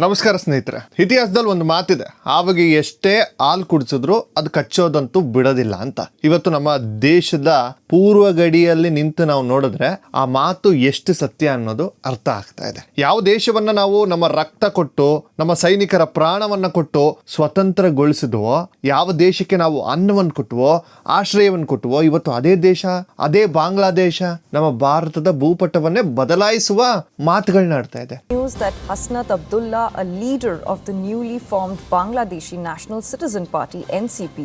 ನಮಸ್ಕಾರ ಸ್ನೇಹಿತರೆ. ಇತಿಹಾಸದಲ್ಲಿ ಒಂದು ಮಾತಿದೆ, ಆವಾಗ ಎಷ್ಟೇ ಹಾಲು ಕುಡಿಸಿದ್ರು ಅದು ಕಚ್ಚೋದಂತೂ ಬಿಡೋದಿಲ್ಲ ಅಂತ. ಇವತ್ತು ನಮ್ಮ ದೇಶದ ಪೂರ್ವ ಗಡಿಯಲ್ಲಿ ನಿಂತು ನಾವು ನೋಡಿದ್ರೆ ಆ ಮಾತು ಎಷ್ಟು ಸತ್ಯ ಅನ್ನೋದು ಅರ್ಥ ಆಗ್ತಾ ಇದೆ. ಯಾವ ದೇಶವನ್ನ ನಾವು ನಮ್ಮ ರಕ್ತ ಕೊಟ್ಟು ನಮ್ಮ ಸೈನಿಕರ ಪ್ರಾಣವನ್ನ ಕೊಟ್ಟು ಸ್ವತಂತ್ರಗೊಳಿಸಿದ್ವೋ, ಯಾವ ದೇಶಕ್ಕೆ ನಾವು ಅನ್ನವನ್ನು ಕೊಟ್ಟವೋ, ಆಶ್ರಯವನ್ನು ಕೊಟ್ಟವೋ, ಇವತ್ತು ಅದೇ ದೇಶ, ಅದೇ ಬಾಂಗ್ಲಾದೇಶ ನಮ್ಮ ಭಾರತದ ಭೂಪಟವನ್ನೇ ಬದಲಾಯಿಸುವ ಮಾತುಗಳನ್ನ ಆಡ್ತಾ ಇದೆ. News that Hasnat Abdullah, a leader of the newly formed Bangladeshi National Citizen Party (NCP),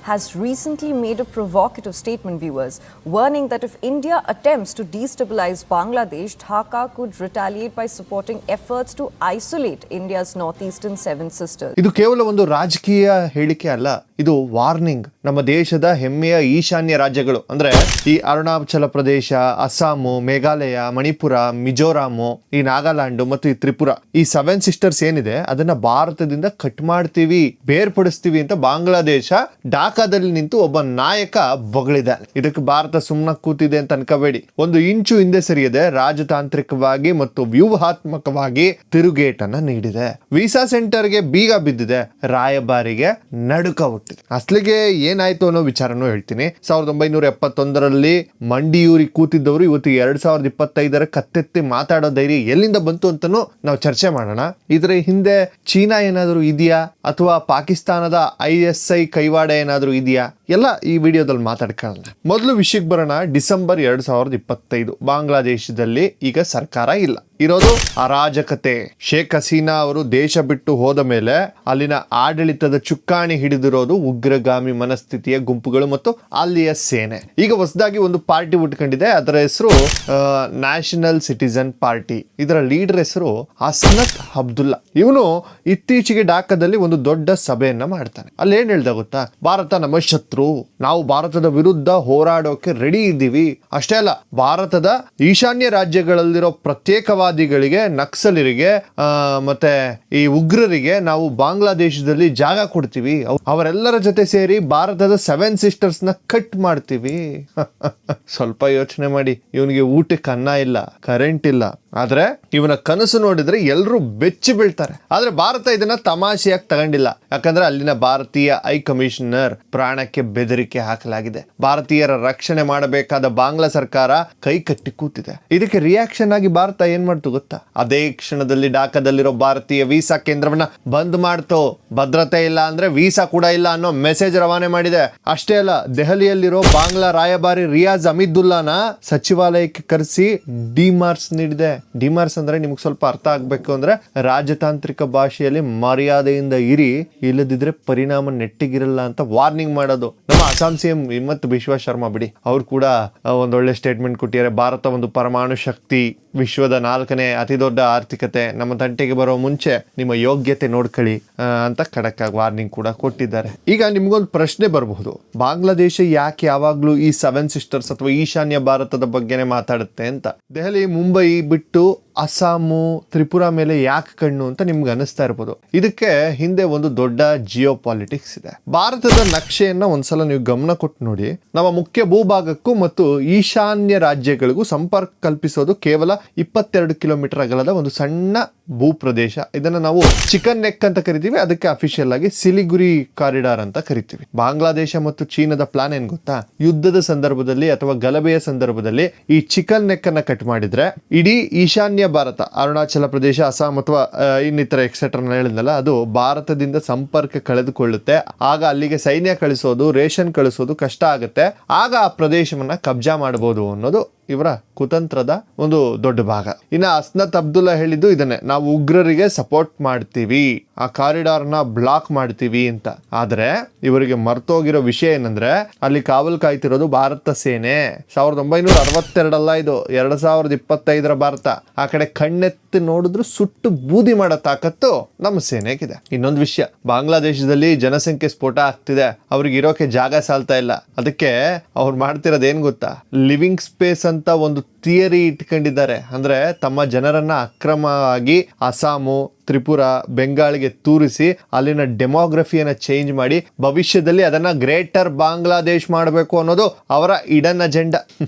has recently made a provocative statement, viewers, warning that if India attempts to destabilize Bangladesh, Dhaka could retaliate by supporting efforts to isolate India's northeastern seven sisters. ಇದು ಕೇವಲ ಒಂದು ರಾಜಕೀಯ ಹೇಳಿಕೆ ಅಲ್ಲ, ಇದು warning. ನಮ್ಮ ದೇಶದ ಹೆಮ್ಮೆಯ ಈಶಾನ್ಯ ರಾಜ್ಯಗಳು ಅಂದ್ರೆ ಈ ಅರುಣಾಚಲ ಪ್ರದೇಶ, ಅಸ್ಸಾಮು, ಮೇಘಾಲಯ, ಮಣಿಪುರ, ಮಿಜೋರಾಮು, ಈ ನಾಗಾಲ್ಯಾಂಡ್ ಮತ್ತು ಈ ತ್ರಿಪುರ, ಈ ಸೆವೆನ್ ಸಿಸ್ಟರ್ಸ್ ಏನಿದೆ ಅದನ್ನ ಭಾರತದಿಂದ ಕಟ್ ಮಾಡ್ತೀವಿ, ಬೇರ್ಪಡಿಸ್ತೀವಿ ಅಂತ ಬಾಂಗ್ಲಾದೇಶ ಢಾಕಾದಲ್ಲಿ ನಿಂತು ಒಬ್ಬ ನಾಯಕ ಬೊಗಳಿದ್ದಾನೆ. ಇದಕ್ಕೆ ಭಾರತ ಸುಮ್ಮನೆ ಕೂತಿದೆ ಅಂತ ಅನ್ಕೋಬೇಡಿ. ಒಂದು ಇಂಚು ಹಿಂದೆ ಸರಿಯದೆ ರಾಜತಾಂತ್ರಿಕವಾಗಿ ಮತ್ತು ವ್ಯೂಹಾತ್ಮಕವಾಗಿ ತಿರುಗೇಟನ್ನ ನೀಡಿದೆ. ವೀಸಾ ಸೆಂಟರ್ಗೆ ಬೀಗ ಬಿದ್ದಿದೆ, ರಾಯಭಾರಿಗೆ ನಡುಕ ಹುಟ್ಟಿದೆ. ಅಸಲಿಗೆ ಏನಾಯ್ತು ಅನ್ನೋ ವಿಚಾರನೂ ಹೇಳ್ತೀನಿ. 1971ರಲ್ಲಿ ಮಂಡಿಯೂರಿ ಕೂತಿದ್ದವರು ಇವತ್ತು 2025 ಕತ್ತೆತ್ತಿ ಮಾತಾಡೋ ಧೈರ್ಯ ಎಲ್ಲಿಂದ ಬಂತು ಅಂತನೂ ನಾವು ಚರ್ಚೆ ಮಾಡೋಣ. ಇದರ ಹಿಂದೆ ಚೀನಾ ಏನಾದರೂ ಇದೆಯಾ ಅಥವಾ ಪಾಕಿಸ್ತಾನದ ISI ಕೈವಾಡ ಏನಾದರೂ ಇದೆಯಾ, ಎಲ್ಲ ಈ ವಿಡಿಯೋದಲ್ಲಿ ಮಾತಾಡ್ಕೊಳ್ಳೋಣ. ಮೊದಲು ವಿಷಯಕ್ಕೆ ಬರೋಣ. ಡಿಸೆಂಬರ್ 2025 ಬಾಂಗ್ಲಾದೇಶದಲ್ಲಿ ಈಗ ಸರ್ಕಾರ ಇಲ್ಲ, ಇರೋದು ಅರಾಜಕತೆ. ಶೇಖ್ ಹಸೀನಾ ಅವರು ದೇಶ ಬಿಟ್ಟು ಹೋದ ಮೇಲೆ ಅಲ್ಲಿನ ಆಡಳಿತದ ಚುಕ್ಕಾಣಿ ಹಿಡಿದಿರೋದು ಉಗ್ರಗಾಮಿ ಮನಸ್ಥಿತಿಯ ಗುಂಪುಗಳು ಮತ್ತು ಅಲ್ಲಿಯ ಸೇನೆ. ಈಗ ಹೊಸದಾಗಿ ಒಂದು ಪಾರ್ಟಿ ಉಟ್ಕೊಂಡಿದೆ, ಅದರ ಹೆಸರು ನ್ಯಾಷನಲ್ ಸಿಟಿಜನ್ ಪಾರ್ಟಿ. ಇದರ ಲೀಡರ್ ಹೆಸರು ಹಸ್ನತ್ ಅಬ್ದುಲ್ಲಾ. ಇವನು ಇತ್ತೀಚೆಗೆ ಢಾಕಾದಲ್ಲಿ ಒಂದು ದೊಡ್ಡ ಸಭೆಯನ್ನ ಮಾಡ್ತಾನೆ. ಅಲ್ಲಿ ಏನ್ ಹೇಳ್ದ ಗೊತ್ತಾ, ಭಾರತ ನಮ್ಮ ಶತ್ರು, ನಾವು ಭಾರತದ ವಿರುದ್ಧ ಹೋರಾಡೋಕೆ ರೆಡಿ ಇದ್ದೀವಿ. ಅಷ್ಟೇ ಅಲ್ಲ, ಭಾರತದ ಈಶಾನ್ಯ ರಾಜ್ಯಗಳಲ್ಲಿರೋ ಪ್ರತ್ಯೇಕವಾದಿಗಳಿಗೆ, ನಕ್ಸಲರಿಗೆ ಮತ್ತೆ ಈ ಉಗ್ರರಿಗೆ ನಾವು ಬಾಂಗ್ಲಾದೇಶದಲ್ಲಿ ಜಾಗ ಕೊಡ್ತೀವಿ, ಅವರೆಲ್ಲರ ಜೊತೆ ಸೇರಿ ಭಾರತದ ಸೆವೆನ್ ಸಿಸ್ಟರ್ಸ್ ನ ಕಟ್ ಮಾಡ್ತೀವಿ. ಸ್ವಲ್ಪ ಯೋಚನೆ ಮಾಡಿ, ಇವನಿಗೆ ಊಟಕ್ಕೆ ಅನ್ನ ಇಲ್ಲ, ಕರೆಂಟ್ ಇಲ್ಲ, ಆದ್ರೆ ಇವನ ಕನಸು ನೋಡಿದ್ರೆ ಎಲ್ಲರೂ ಬೆಚ್ಚಿ ಬೀಳ್ತಾರೆ. ಆದ್ರೆ ಭಾರತ ಇದನ್ನ ತಮಾಷೆಯಾಗಿ ತಗೊಂಡಿಲ್ಲ. ಯಾಕಂದ್ರೆ ಅಲ್ಲಿನ ಭಾರತೀಯ ಹೈ ಕಮಿಷನರ್ ಪ್ರಾಣಕ್ಕೆ ಬೆದರಿಕೆ ಹಾಕಲಾಗಿದೆ. ಭಾರತೀಯರ ರಕ್ಷಣೆ ಮಾಡಬೇಕಾದ ಬಾಂಗ್ಲಾ ಸರ್ಕಾರ ಕೈ ಕಟ್ಟಿ ಕೂತಿದೆ. ಇದಕ್ಕೆ ರಿಯಾಕ್ಷನ್ ಆಗಿ ಭಾರತ ಏನ್ ಮಾಡ್ತು ಗೊತ್ತಾ, ಅದೇ ಕ್ಷಣದಲ್ಲಿ ಢಾಕಾದಲ್ಲಿರೋ ಭಾರತೀಯ ವೀಸಾ ಕೇಂದ್ರವನ್ನ ಬಂದ್ ಮಾಡ್ತು. ಭದ್ರತೆ ಇಲ್ಲ ಅಂದ್ರೆ ವೀಸಾ ಕೂಡ ಇಲ್ಲ ಅನ್ನೋ ಮೆಸೇಜ್ ರವಾನೆ ಮಾಡಿದೆ. ಅಷ್ಟೇ ಅಲ್ಲ, ದೆಹಲಿಯಲ್ಲಿರೋ ಬಾಂಗ್ಲಾ ರಾಯಭಾರಿ ರಿಯಾಜ್ ಅಮಿದುಲ್ಲಾನ ಸಚಿವಾಲಯಕ್ಕೆ ಕರೆಸಿ ಡಿಮಾರ್ಕ್ಸ್ ನೀಡಿದೆ. ಡಿಮಾರ್ಕ್ಸ್ ಅಂದ್ರೆ ನಿಮ್ಗೆ ಸ್ವಲ್ಪ ಅರ್ಥ ಆಗ್ಬೇಕು ಅಂದ್ರೆ ರಾಜತಾಂತ್ರಿಕ ಭಾಷೆಯಲ್ಲಿ ಮರ್ಯಾದೆಯಿಂದ ಇರಿ, ಇಲ್ಲದಿದ್ರೆ ಪರಿಣಾಮ ನೆಟ್ಟಿಗಿರಲ್ಲ ಅಂತ ವಾರ್ನಿಂಗ್ ಮಾಡೋದು. ನಮ್ಮ ಅಸ್ಸಾಂ CM ಹಿಮಂತ ಬಿಶ್ವ ಶರ್ಮಾ ಬಿಡಿ, ಅವ್ರು ಕೂಡ ಒಂದೊಳ್ಳೆ ಸ್ಟೇಟ್ಮೆಂಟ್ ಕೊಟ್ಟಿದ್ದಾರೆ. ಭಾರತ ಒಂದು ಪರಮಾಣು ಶಕ್ತಿ, ವಿಶ್ವದ 4ನೇ ಅತಿ ದೊಡ್ಡ ಆರ್ಥಿಕತೆ, ನಮ್ಮ ತಂಟೆಗೆ ಬರೋ ಮುಂಚೆ ನಿಮ್ಮ ಯೋಗ್ಯತೆ ನೋಡ್ಕೊಳ್ಳಿ ಅಂತ ಖಡಕ್ ಆಗಿ ವಾರ್ನಿಂಗ್ ಕೂಡ ಕೊಟ್ಟಿದ್ದಾರೆ. ಈಗ ನಿಮ್ಗೊಂದು ಪ್ರಶ್ನೆ ಬರಬಹುದು, ಬಾಂಗ್ಲಾದೇಶ ಯಾಕೆ ಯಾವಾಗ್ಲೂ ಈ ಸೆವೆನ್ ಸಿಸ್ಟರ್ಸ್ ಅಥವಾ ಈಶಾನ್ಯ ಭಾರತದ ಬಗ್ಗೆನೇ ಮಾತಾಡುತ್ತೆ ಅಂತ. ದೆಹಲಿ, ಮುಂಬೈ ಬಿಟ್ಟು ಅಸ್ಸಾಮು, ತ್ರಿಪುರ ಮೇಲೆ ಯಾಕೆ ಕಣ್ಣು ಅಂತ ನಿಮ್ಗೆ ಅನಿಸ್ತಾ ಇರ್ಬೋದು. ಇದಕ್ಕೆ ಹಿಂದೆ ಒಂದು ದೊಡ್ಡ ಜಿಯೋ ಪಾಲಿಟಿಕ್ಸ್ ಇದೆ. ಭಾರತದ ನಕ್ಷೆಯನ್ನ ಒಂದ್ಸಲ ನೀವು ಗಮನ ಕೊಟ್ಟು ನೋಡಿ, ನಮ್ಮ ಮುಖ್ಯ ಭೂಭಾಗಕ್ಕೂ ಮತ್ತು ಈಶಾನ್ಯ ರಾಜ್ಯಗಳಿಗೂ ಸಂಪರ್ಕ ಕಲ್ಪಿಸೋದು ಕೇವಲ 22 ಕಿಲೋಮೀಟರ್ ಅಗಲದ ಒಂದು ಸಣ್ಣ ಭೂಪ್ರದೇಶ. ಇದನ್ನ ನಾವು ಚಿಕನ್ ನೆಕ್ ಅಂತ ಕರಿತೀವಿ, ಅದಕ್ಕೆ ಅಫಿಷಿಯಲ್ ಆಗಿ ಸಿಲಿಗುರಿ ಕಾರಿಡಾರ್ ಅಂತ ಕರಿತೀವಿ. ಬಾಂಗ್ಲಾದೇಶ ಮತ್ತು ಚೀನಾದ ಪ್ಲಾನ್ ಏನ್ ಗೊತ್ತಾ, ಯುದ್ಧದ ಸಂದರ್ಭದಲ್ಲಿ ಅಥವಾ ಗಲಭೆಯ ಸಂದರ್ಭದಲ್ಲಿ ಈ ಚಿಕನ್ ನೆಕ್ ಅನ್ನ ಕಟ್ ಮಾಡಿದ್ರೆ ಇಡೀ ಈಶಾನ್ಯ ಭಾರತ, ಅರುಣಾಚಲ ಪ್ರದೇಶ, ಅಸ್ಸಾಂ ಅಥವಾ ಇನ್ನಿತರ ಎಕ್ಸೆಟ್ರಾ ಹೇಳಿದ್ನಲ್ಲ, ಅದು ಭಾರತದಿಂದ ಸಂಪರ್ಕ ಕಳೆದುಕೊಳ್ಳುತ್ತೆ. ಆಗ ಅಲ್ಲಿಗೆ ಸೈನ್ಯ ಕಳಿಸೋದು, ರೇಷನ್ ಕಳಿಸೋದು ಕಷ್ಟ ಆಗುತ್ತೆ. ಆಗ ಆ ಪ್ರದೇಶವನ್ನ ಕಬ್ಜಾ ಮಾಡಬಹುದು ಅನ್ನೋದು ಇವರ ಕುತಂತ್ರದ ಒಂದು ದೊಡ್ಡ ಭಾಗ. ಇನ್ನು ಹಸ್ನತ್ ಅಬ್ದುಲ್ಲಾ ಹೇಳಿದ್ದು ಇದನ್ನೇ, ನಾವು ಉಗ್ರರಿಗೆ ಸಪೋರ್ಟ್ ಮಾಡ್ತೀವಿ, ಆ ಕಾರಿಡಾರ್ನ ಬ್ಲಾಕ್ ಮಾಡ್ತೀವಿ ಅಂತ. ಆದ್ರೆ ಇವರಿಗೆ ಮರ್ತೋಗಿರೋ ವಿಷಯ ಏನಂದ್ರೆ, ಅಲ್ಲಿ ಕಾವಲು ಕಾಯ್ತಿರೋದು ಭಾರತ ಸೇನೆ. 1962 ಇದು 2025 ಭಾರತ. ಆ ಕಡೆ ಕಣ್ಣೆತ್ತಿ ನೋಡಿದ್ರು ಸುಟ್ಟು ಬೂದಿ ಮಾಡೋ ತಾಕತ್ತು ನಮ್ಮ ಸೇನೆಗಿದೆ. ಇನ್ನೊಂದು ವಿಷಯ, ಬಾಂಗ್ಲಾದೇಶದಲ್ಲಿ ಜನಸಂಖ್ಯೆ ಸ್ಫೋಟ ಆಗ್ತಿದೆ, ಅವ್ರಿಗೆ ಇರೋಕೆ ಜಾಗ ಸಾಲ್ತಾ ಇಲ್ಲ. ಅದಕ್ಕೆ ಅವ್ರು ಮಾಡ್ತಿರೋದು ಏನ್ ಗೊತ್ತಾ, ಲಿವಿಂಗ್ ಸ್ಪೇಸ್ ಅಂತ ಒಂದು ಥಿಯರಿ ಇಟ್ಕೊಂಡಿದ್ದಾರೆ. ಅಂದ್ರೆ ತಮ್ಮ ಜನರನ್ನ ಅಕ್ರಮವಾಗಿ ಅಸ್ಸಾಮು, ತ್ರಿಪುರ, ಬೆಂಗಾಲ್ಗೆ ತೂರಿಸಿ ಅಲ್ಲಿನ ಡೆಮೋಗ್ರಫಿಯನ್ನ ಚೇಂಜ್ ಮಾಡಿ ಭವಿಷ್ಯದಲ್ಲಿ ಅದನ್ನ ಗ್ರೇಟರ್ ಬಾಂಗ್ಲಾದೇಶ್ ಮಾಡಬೇಕು ಅನ್ನೋದು ಅವರ ಇಡನ್ ಅಜೆಂಡಾ.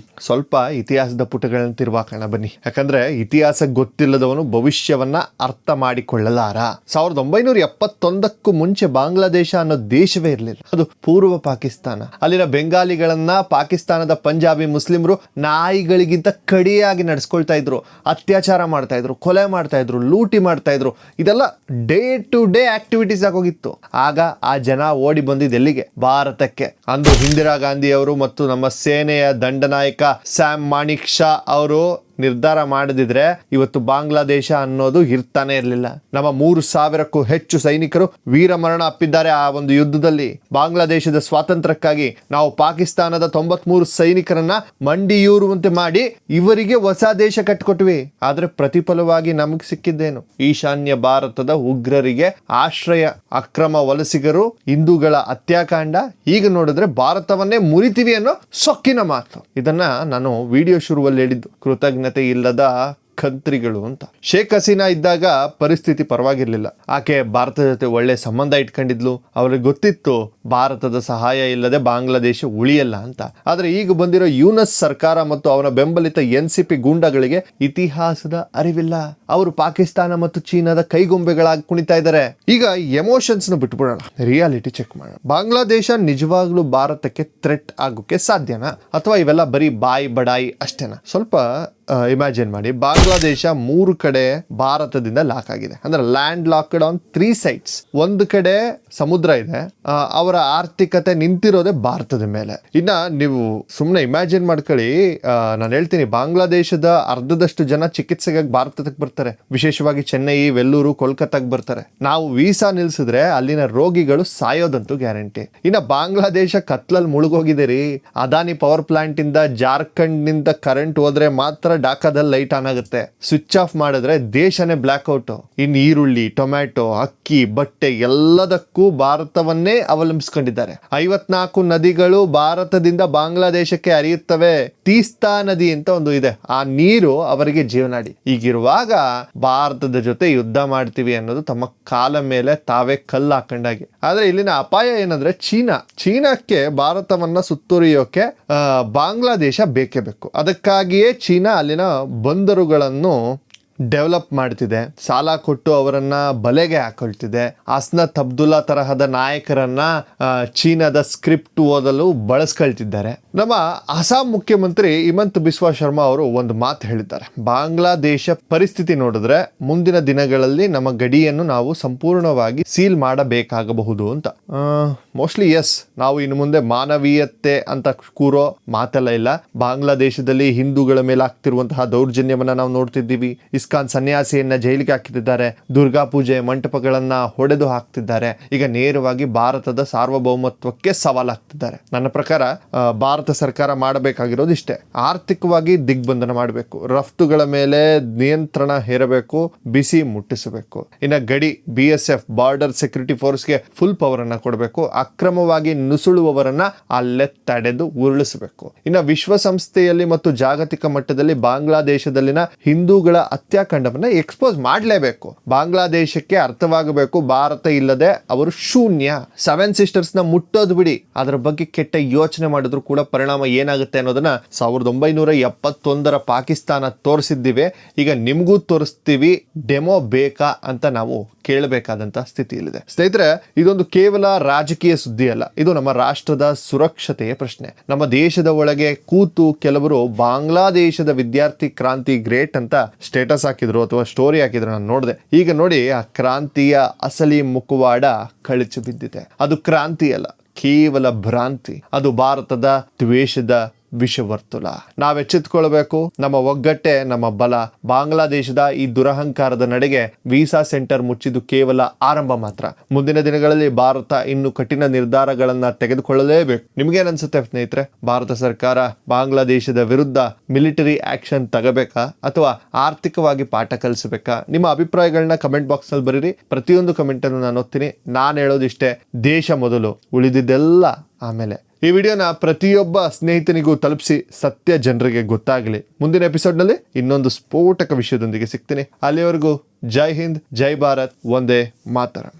ಸ್ವಲ್ಪ ಇತಿಹಾಸದ ಪುಟಗಳನ್ನು ತಿರುವಾಕೋಣ ಬನ್ನಿ. ಯಾಕಂದ್ರೆ ಇತಿಹಾಸ ಗೊತ್ತಿಲ್ಲದವನು ಭವಿಷ್ಯವನ್ನ ಅರ್ಥ ಮಾಡಿಕೊಳ್ಳಲಾರ. 1971ಕ್ಕೂ ಮುಂಚೆ ಬಾಂಗ್ಲಾದೇಶ ಅನ್ನೋ ದೇಶವೇ ಇರಲಿಲ್ಲ. ಅದು ಪೂರ್ವ ಪಾಕಿಸ್ತಾನ. ಅಲ್ಲಿನ ಬೆಂಗಾಲಿಗಳನ್ನ ಪಾಕಿಸ್ತಾನದ ಪಂಜಾಬಿ ಮುಸ್ಲಿಮರು ನಾಯಿಗಳಿಗಿಂತ ಕಡಿಯಾಗಿ ನಡೆಸ್ಕೊಳ್ತಾ ಇದ್ರು, ಅತ್ಯಾಚಾರ ಮಾಡ್ತಾ ಇದ್ರು, ಕೊಲೆ ಮಾಡ್ತಾ ಇದ್ರು, ಲೂಟಿ ಮಾಡ್ತಾ ಇದ್ರು. ಇದೆಲ್ಲ ಡೇ ಟು ಡೇ ಆಕ್ಟಿವಿಟೀಸ್ ಆಗೋಗಿತ್ತು. ಆಗ ಆ ಜನ ಓಡಿ ಬಂದಿದ್ದು ಎಲ್ಲಿಗೆ? ಭಾರತಕ್ಕೆ. ಅಂದು ಇಂದಿರಾ ಗಾಂಧಿ ಅವರು ಮತ್ತು ನಮ್ಮ ಸೇನೆಯ ದಂಡನಾಯಕ ಸ್ಯಾಮ್ ಮಾಣಿಕ್ ಶಾ ಅವರು ನಿರ್ಧಾರ ಮಾಡದಿದ್ರೆ ಇವತ್ತು ಬಾಂಗ್ಲಾದೇಶ ಅನ್ನೋದು ಇರ್ತಾನೆ ಇರಲಿಲ್ಲ. ನಮ್ಮ 3,000ಕ್ಕೂ ಹೆಚ್ಚು ಸೈನಿಕರು ವೀರಮರಣ ಅಪ್ಪಿದ್ದಾರೆ ಆ ಒಂದು ಯುದ್ಧದಲ್ಲಿ. ಬಾಂಗ್ಲಾದೇಶದ ಸ್ವಾತಂತ್ರ್ಯಕ್ಕಾಗಿ ನಾವು ಪಾಕಿಸ್ತಾನದ 93 ಸೈನಿಕರನ್ನ ಮಂಡಿಯೂರುವಂತೆ ಮಾಡಿ ಇವರಿಗೆ ಹೊಸ ದೇಶ ಕಟ್ಟಿಕೊಟ್ವಿ. ಆದ್ರೆ ಪ್ರತಿಫಲವಾಗಿ ನಮಗೆ ಸಿಕ್ಕಿದ್ದೇನು? ಈಶಾನ್ಯ ಭಾರತದ ಉಗ್ರರಿಗೆ ಆಶ್ರಯ, ಅಕ್ರಮ ವಲಸಿಗರು, ಹಿಂದೂಗಳ ಹತ್ಯಾಕಾಂಡ. ಈಗ ನೋಡಿದ್ರೆ ಭಾರತವನ್ನೇ ಮುರಿತೀವಿ ಅನ್ನೋ ಸೊಕ್ಕಿನ ಮಾತು. ಇದನ್ನ ನಾನು ವಿಡಿಯೋ ಶುರುವಲ್ಲಿ ಹೇಳಿದ್ದು, ಕೃತಜ್ಞತೆ ಇಲ್ಲದ ಕಂತ್ರಿಗಳು ಅಂತ. ಶೇಖ್ ಹಸೀನಾ ಇದ್ದಾಗ ಪರಿಸ್ಥಿತಿ ಪರವಾಗಿರ್ಲಿಲ್ಲ. ಆಕೆ ಭಾರತದ ಜೊತೆ ಒಳ್ಳೆ ಸಂಬಂಧ ಇಟ್ಕೊಂಡಿದ್ಲು. ಅವ್ರಿಗೆ ಗೊತ್ತಿತ್ತು ಭಾರತದ ಸಹಾಯ ಇಲ್ಲದೆ ಬಾಂಗ್ಲಾದೇಶ ಉಳಿಯಲ್ಲ ಅಂತ. ಆದ್ರೆ ಈಗ ಬಂದಿರೋ ಯೂನಸ್ ಸರ್ಕಾರ ಮತ್ತು ಅವನ ಬೆಂಬಲಿತ NCP ಗೂಂಡಗಳಿಗೆ ಇತಿಹಾಸದ ಅರಿವಿಲ್ಲ. ಅವರು ಪಾಕಿಸ್ತಾನ ಮತ್ತು ಚೀನಾದ ಕೈಗೊಂಬೆಗಳಾಗಿ ಕುಣಿತಾ ಇದ್ದಾರೆ. ಈಗ ಎಮೋಷನ್ಸ್ ನ ಬಿಟ್ಬಿಡೋಣ, ರಿಯಾಲಿಟಿ ಚೆಕ್ ಮಾಡೋಣ. ಬಾಂಗ್ಲಾದೇಶ ನಿಜವಾಗ್ಲೂ ಭಾರತಕ್ಕೆ ಥ್ರೆಟ್ ಆಗೋಕೆ ಸಾಧ್ಯನಾ, ಅಥವಾ ಇವೆಲ್ಲ ಬರೀ ಬಾಯಿ ಬಡಾಯಿ ಅಷ್ಟೇನಾ? ಸ್ವಲ್ಪ ಇಮ್ಯಾಜಿನ್ ಮಾಡಿ. ಬಾಂಗ್ಲಾದೇಶ 3 ಕಡೆ ಭಾರತದಿಂದ ಲಾಕ್ ಆಗಿದೆ. ಅಂದ್ರೆ ಲ್ಯಾಂಡ್ ಲಾಕ್ಡ್ ಆನ್ 3 ಸೈಡ್ಸ್. ಒಂದು ಕಡೆ ಸಮುದ್ರ ಇದೆ. ಅವರ ಆರ್ಥಿಕತೆ ನಿಂತಿರೋದೇ ಭಾರತದ ಮೇಲೆ. ಇನ್ನ ನೀವು ಸುಮ್ಮನೆ ಇಮ್ಯಾಜಿನ್ ಮಾಡ್ಕೊಳ್ಳಿ. ನಾನು ಹೇಳ್ತೀನಿ, ಬಾಂಗ್ಲಾದೇಶದ ಅರ್ಧದಷ್ಟು ಜನ ಚಿಕಿತ್ಸೆಗಾಗಿ ಭಾರತಕ್ಕೆ ಬರ್ತಾರೆ. ವಿಶೇಷವಾಗಿ ಚೆನ್ನೈ, ವೆಲ್ಲೂರು, ಕೋಲ್ಕತ್ತಾಗೆ ಬರ್ತಾರೆ. ನಾವು ವೀಸಾ ನಿಲ್ಸಿದ್ರೆ ಅಲ್ಲಿನ ರೋಗಿಗಳು ಸಾಯೋದಂತೂ ಗ್ಯಾರಂಟಿ. ಇನ್ನ ಬಾಂಗ್ಲಾದೇಶ ಕತ್ಲಲ್ಲಿ ಮುಳುಗೋಗಿದೆ ರೀ. ಅದಾನಿ ಪವರ್ ಪ್ಲಾಂಟ್ ಇಂದ ಜಾರ್ಖಂಡ್ ನಿಂದ ಕರೆಂಟ್ ಹೋದ್ರೆ ಮಾತ್ರ ಡಾಕಾದಲ್ಲಿ ಲೈಟ್ ಆನ್ ಆಗುತ್ತೆ. ಸ್ವಿಚ್ ಆಫ್ ಮಾಡಿದ್ರೆ ದೇಶನೇ ಬ್ಲಾಕ್ ಔಟ್. ಇನ್ನು ಈರುಳ್ಳಿ, ಟೊಮ್ಯಾಟೊ, ಅಕ್ಕಿ, ಬಟ್ಟೆ ಎಲ್ಲದಕ್ಕೂ ಭಾರತವನ್ನೇ ಅವಲಂಬಿಸಿಕೊಂಡಿದ್ದಾರೆ. 54 ನದಿಗಳು ಭಾರತದಿಂದ ಬಾಂಗ್ಲಾದೇಶಕ್ಕೆ ಹರಿಯುತ್ತವೆ. ತೀಸ್ತಾ ನದಿ ಅಂತ ಒಂದು ಇದೆ. ಆ ನೀರು ಅವರಿಗೆ ಜೀವನಾಡಿ. ಈಗಿರುವಾಗ ಭಾರತದ ಜೊತೆ ಯುದ್ಧ ಮಾಡ್ತೀವಿ ಅನ್ನೋದು ತಮ್ಮ ಕಾಲ ಮೇಲೆ ತಾವೇ ಕಲ್ಲು ಹಾಕೊಂಡಾಗೆ. ಆದ್ರೆ ಇಲ್ಲಿನ ಅಪಾಯ ಏನಂದ್ರೆ ಚೀನಾಕ್ಕೆ ಭಾರತವನ್ನ ಸುತ್ತುವರಿಯೋಕೆ ಬಾಂಗ್ಲಾದೇಶ ಬೇಕೇ ಬೇಕು. ಅದಕ್ಕಾಗಿಯೇ ಚೀನಾ ಅಲ್ಲಿನ ಬಂದರುಗಳನ್ನು ಡೆವಲಪ್ ಮಾಡ್ತಿದೆ. ಸಾಲ ಕೊಟ್ಟು ಅವರನ್ನ ಬಲೆಗೆ ಹಾಕೊಳ್ತಿದೆ. ಅಸ್ನತ್ ಅಬ್ದುಲ್ಲಾ ತರಹದ ನಾಯಕರನ್ನ ಚೀನಾದ ಸ್ಕ್ರಿಪ್ಟ್ ಓದಲು ಬಳಸ್ಕೊಳ್ತಿದ್ದಾರೆ. ನಮ್ಮ ಅಸ್ಸಾಂ ಮುಖ್ಯಮಂತ್ರಿ ಹಿಮಂತ್ ಬಿಸ್ವಾ ಶರ್ಮಾ ಅವರು ಒಂದು ಮಾತು ಹೇಳಿದ್ದಾರೆ. ಬಾಂಗ್ಲಾದೇಶ ಪರಿಸ್ಥಿತಿ ನೋಡಿದ್ರೆ ಮುಂದಿನ ದಿನಗಳಲ್ಲಿ ನಮ್ಮ ಗಡಿಯನ್ನು ನಾವು ಸಂಪೂರ್ಣವಾಗಿ ಸೀಲ್ ಮಾಡಬೇಕಾಗಬಹುದು ಅಂತ. Mostly yes. ನಾವು ಇನ್ನು ಮುಂದೆ ಮಾನವೀಯತೆ ಅಂತ ಕೂರೋ ಮಾತೆಲ್ಲ ಇಲ್ಲ. ಬಾಂಗ್ಲಾದೇಶದಲ್ಲಿ ಹಿಂದೂಗಳ ಮೇಲೆ ಆಗ್ತಿರುವಂತಹ ದೌರ್ಜನ್ಯವನ್ನ ನಾವು ನೋಡ್ತಿದ್ದೀವಿ. ಇಸ್ಕಾನ್ ಸನ್ಯಾಸಿಯನ್ನ ಜೈಲಿಗೆ ಹಾಕಿದ್ದಾರೆ. ದುರ್ಗಾ ಪೂಜೆ ಮಂಟಪಗಳನ್ನ ಹೊಡೆದು ಹಾಕ್ತಿದ್ದಾರೆ. ಈಗ ನೇರವಾಗಿ ಭಾರತದ ಸಾರ್ವಭೌಮತ್ವಕ್ಕೆ ಸವಾಲಾಗ್ತಿದ್ದಾರೆ. ನನ್ನ ಪ್ರಕಾರ ಭಾರತ ಸರ್ಕಾರ ಮಾಡಬೇಕಾಗಿರೋದು ಇಷ್ಟೇ. ಆರ್ಥಿಕವಾಗಿ ದಿಗ್ಬಂಧನ ಮಾಡಬೇಕು, ರಫ್ತುಗಳ ಮೇಲೆ ನಿಯಂತ್ರಣ ಹೇರಬೇಕು, ಬಿಸಿ ಮುಟ್ಟಿಸಬೇಕು. ಇನ್ನು ಗಡಿ BSF ಬಾರ್ಡರ್ ಸೆಕ್ಯೂರಿಟಿ ಫೋರ್ಸ್ಗೆ ಫುಲ್ ಪವರ್ ಅನ್ನ ಕೊಡಬೇಕು. ಅಕ್ರಮವಾಗಿ ನುಸುಳುವವರನ್ನ ಅಲ್ಲೇ ತಡೆದು ಉರುಳಿಸಬೇಕು. ಇನ್ನು ವಿಶ್ವಸಂಸ್ಥೆಯಲ್ಲಿ ಮತ್ತು ಜಾಗತಿಕ ಮಟ್ಟದಲ್ಲಿ ಬಾಂಗ್ಲಾದೇಶದಲ್ಲಿನ ಹಿಂದೂಗಳ ಹತ್ಯಾಕಾಂಡವನ್ನ ಎಕ್ಸ್ಪೋಸ್ ಮಾಡಲೇಬೇಕು. ಬಾಂಗ್ಲಾದೇಶಕ್ಕೆ ಅರ್ಥವಾಗಬೇಕು, ಭಾರತ ಇಲ್ಲದೆ ಅವರು ಶೂನ್ಯ. 7 ಸಿಸ್ಟರ್ಸ್ ನ ಮುಟ್ಟೋದು ಬಿಡಿ, ಅದರ ಬಗ್ಗೆ ಕೆಟ್ಟ ಯೋಚನೆ ಮಾಡಿದ್ರು ಕೂಡ ಪರಿಣಾಮ ಏನಾಗುತ್ತೆ ಅನ್ನೋದನ್ನ 1971ರ ಪಾಕಿಸ್ತಾನ ತೋರಿಸಿದ್ದೀವಿ. ಈಗ ನಿಮಗೂ ತೋರಿಸ್ತೀವಿ. ಡೆಮೋ ಬೇಕಾ ಅಂತ ನಾವು ಕೇಳಬೇಕಾದಂತ ಸ್ಥಿತಿಯಲ್ಲಿದೆ. ಸ್ನೇಹಿತರೆ, ಇದೊಂದು ಕೇವಲ ರಾಜಕೀಯ ಸುದ್ದಿ ಅಲ್ಲ. ಇದು ನಮ್ಮ ರಾಷ್ಟ್ರದ ಸುರಕ್ಷತೆಯ ಪ್ರಶ್ನೆ. ನಮ್ಮ ದೇಶದ ಒಳಗೆ ಕೂತು ಕೆಲವರು ಬಾಂಗ್ಲಾದೇಶದ ವಿದ್ಯಾರ್ಥಿ ಕ್ರಾಂತಿ ಗ್ರೇಟ್ ಅಂತ ಸ್ಟೇಟಸ್ ಹಾಕಿದ್ರು ಅಥವಾ ಸ್ಟೋರಿ ಹಾಕಿದ್ರು, ನಾನು ನೋಡಿದೆ. ಈಗ ನೋಡಿ, ಆ ಕ್ರಾಂತಿಯ ಅಸಲಿ ಮುಖವಾಡ ಕಳಚಿ ಬಿದ್ದಿದೆ. ಅದು ಕ್ರಾಂತಿ ಅಲ್ಲ, ಕೇವಲ ಭ್ರಾಂತಿ. ಅದು ಭಾರತದ ದ್ವೇಷದ ವಿಷವರ್ತುಲ. ನಾವು ಎಚ್ಚೆತ್ತುಕೊಳ್ಬೇಕು. ನಮ್ಮ ಒಗ್ಗಟ್ಟೆ ನಮ್ಮ ಬಲ. ಬಾಂಗ್ಲಾದೇಶದ ಈ ದುರಹಂಕಾರದ ನಡೆಗೆ ವೀಸಾ ಸೆಂಟರ್ ಮುಚ್ಚಿದ್ದು ಕೇವಲ ಆರಂಭ ಮಾತ್ರ. ಮುಂದಿನ ದಿನಗಳಲ್ಲಿ ಭಾರತ ಇನ್ನು ಕಠಿಣ ನಿರ್ಧಾರಗಳನ್ನ ತೆಗೆದುಕೊಳ್ಳಲೇಬೇಕು. ನಿಮ್ಗೇನ್ ಅನ್ಸುತ್ತೆ ಸ್ನೇಹಿತರೆ? ಭಾರತ ಸರ್ಕಾರ ಬಾಂಗ್ಲಾದೇಶದ ವಿರುದ್ಧ ಮಿಲಿಟರಿ ಆಕ್ಷನ್ ತಗೋಬೇಕಾ ಅಥವಾ ಆರ್ಥಿಕವಾಗಿ ಪಾಠ ಕಲಿಸಬೇಕಾ? ನಿಮ್ಮ ಅಭಿಪ್ರಾಯಗಳನ್ನ ಕಮೆಂಟ್ ಬಾಕ್ಸ್ ನಲ್ಲಿ ಬರೀರಿ. ಪ್ರತಿಯೊಂದು ಕಮೆಂಟ್ ಅನ್ನು ನಾನು ಓದ್ತೀನಿ. ನಾನು ಹೇಳೋದಿಷ್ಟೇ, ದೇಶ ಮೊದಲು, ಉಳಿದಿದ್ದೆಲ್ಲ ಆಮೇಲೆ. ಈ ವಿಡಿಯೋನ ಪ್ರತಿಯೊಬ್ಬ ಸ್ನೇಹಿತನಿಗೂ ತಲುಪಿಸಿ ಸತ್ಯ ಜನರಿಗೆ ಗೊತ್ತಾಗಲಿ. ಮುಂದಿನ ಎಪಿಸೋಡ್ನಲ್ಲಿ ಇನ್ನೊಂದು ಸ್ಫೋಟಕ ವಿಷಯದೊಂದಿಗೆ ಸಿಗ್ತೀನಿ. ಅಲ್ಲಿವರೆಗೂ ಜೈ ಹಿಂದ್, ಜೈ ಭಾರತ್, ವಂದೇ ಮಾತರಂ.